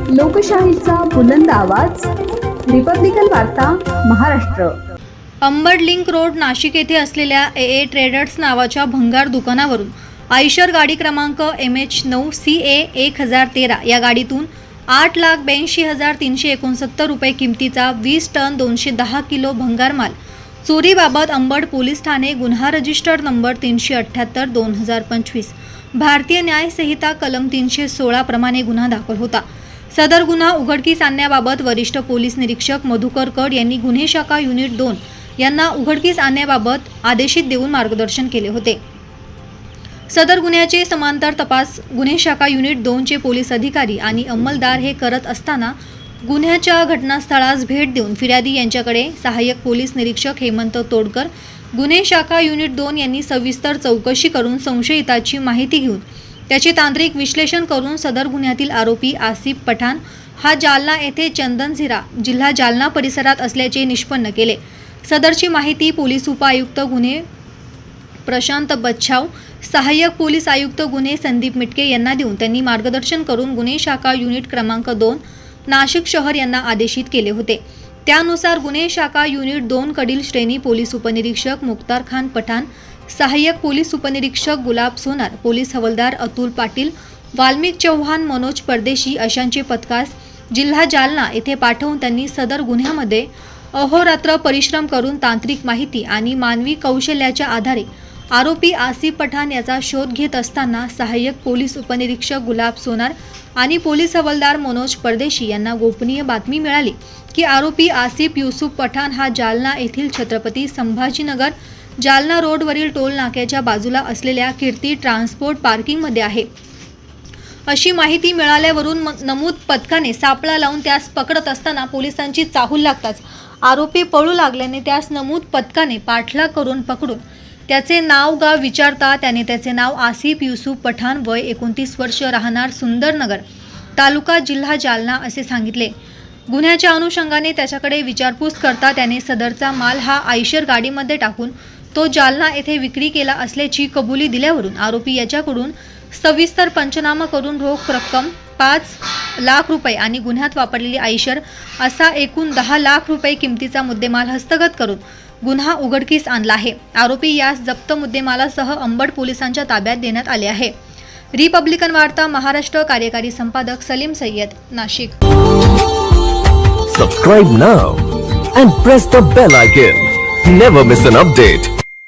लोकशाहीचा बुलंद आवाज, रिपब्लिकन वार्ता महाराष्ट्र। अंबड लिंक रोड नाशिक येथे असलेल्या AA ट्रेडर्स नावाच्या भंगार दुकानावरून आयशर गाडी क्रमांक MH9CA 1013 या गाडीतून 8,82,369 रुपये किमतीचा 20 टन 210 किलो भंगार माल चोरीबाबत अंबड पोलीस ठाणे गुन्हा रजिस्टर नंबर 378/2025 भारतीय न्याय संहिता कलम 316 प्रमाणे गुन्हा दाखल होता। सदर गुन्हा उघडकीस आणण्याबाबत वरिष्ठ पोलीस निरीक्षक मधुकर कड यांनी गुन्हे शाखा युनिट 2 यांना उघडकीस आणण्याबाबत आदेशित देऊन मार्गदर्शन केले होते। सदर गुन्ह्याचे समांतर तपास गुन्हे शाखा युनिट 2 चे पोलीस अधिकारी आणि अंमलदार हे करत असताना गुन्ह्याच्या घटनास्थळास भेट देऊन फिर्यादी यांच्याकडे सहाय्यक पोलीस निरीक्षक हेमंत तोडकर गुन्हे शाखा युनिट 2 यांनी सविस्तर चौकशी करून संशयिताची माहिती घेऊन त्याचे तांत्रिक विश्लेषण करून सदर गुन्ह्यातील आरोपी आसिफ पठाण हा जालना येथे चंदनझिरा जिल्हा जालना परिसरात असल्याचे निष्पन्न केले। सदरची माहिती पोलीस उपायुक्त गुन्हे प्रशांत बच्छाव, सहाय्यक पोलीस आयुक्त गुन्हे संदीप मिटके यांना देऊन त्यांनी मार्गदर्शन करून गुन्हे शाखा युनिट क्रमांक 2 नाशिक शहर यांना आदेशित केले होते। त्यानुसार गुन्हे शाखा युनिट 2 कडील श्रेणी पोलीस उपनिरीक्षक मुख्तार खान पठाण, सहाय्यक पोलीस उपनिरीक्षक गुलाब सोनार, पोलीस हवालदार अतुल पाटील, वाल्मिक चव्हाण, मनोज परदेशी अशांचे पथकास जिल्हा जालना येथे पाठवून त्यांनी सदर गुन्ह्यामध्ये अहोरात्र परिश्रम करून तांत्रिक माहिती आणि मानवी कौशल्याच्या आधारे आरोपी आसिफ पठाण याचा शोध घेत असताना सहाय्यक पोलीस उपनिरीक्षक गुलाब सोनार आणि पोलीस हवालदार मनोज परदेशी यांना गोपनीय बातमी मिळाली की आरोपी आसिफ युसुफ पठाण हा जालना येथील छत्रपती संभाजीनगर जालना रोडवरील टोल नाक्याच्या बाजूला असलेल्या कीर्ती ट्रान्सपोर्ट पार्किंगमध्ये आहे। अशी माहिती मिळाल्यावरून नमूद पथकाने सापळा लावून त्यास पकडत असताना पोलिसांची चाहूल लागताच आरोपी पळू लागल्याने त्यास नमूद पथकाने पाठलाग करून पकडून त्याचे नाव गाव विचारता त्याने त्याचे नाव आसिफ युसुफ पठाण वय 29 वर्ष राहणार सुंदरनगर तालुका जिल्हा जालना असे सांगितले। गुन्ह्याच्या अनुषंगाने त्याच्याकडे विचारपूस करता त्याने सदरचा माल हा आयशर गाडीमध्ये टाकून तो जालना येथे विक्री केला असल्याची कबुली दिल्यावरून आरोपी याच्याकडून सविस्तर पंचनामा करून रोख रक्कम 5 लाख रुपये आणि गुन्ह्यात वापरलेली आयशर असा एकूण 10 लाख रुपये किमतीचा मुद्देमाल हस्तगत करून गुन्हा उघडकीस आणला आहे। आरोपी यास जप्त मुद्देमालासह अंबड पोलिसांच्या ताब्यात देण्यात आले आहे। रिपब्लिकन वार्ता महाराष्ट्र, कार्यकारी संपादक Salim Syed, Nashik. Subscribe now and press the bell icon. Never miss an update.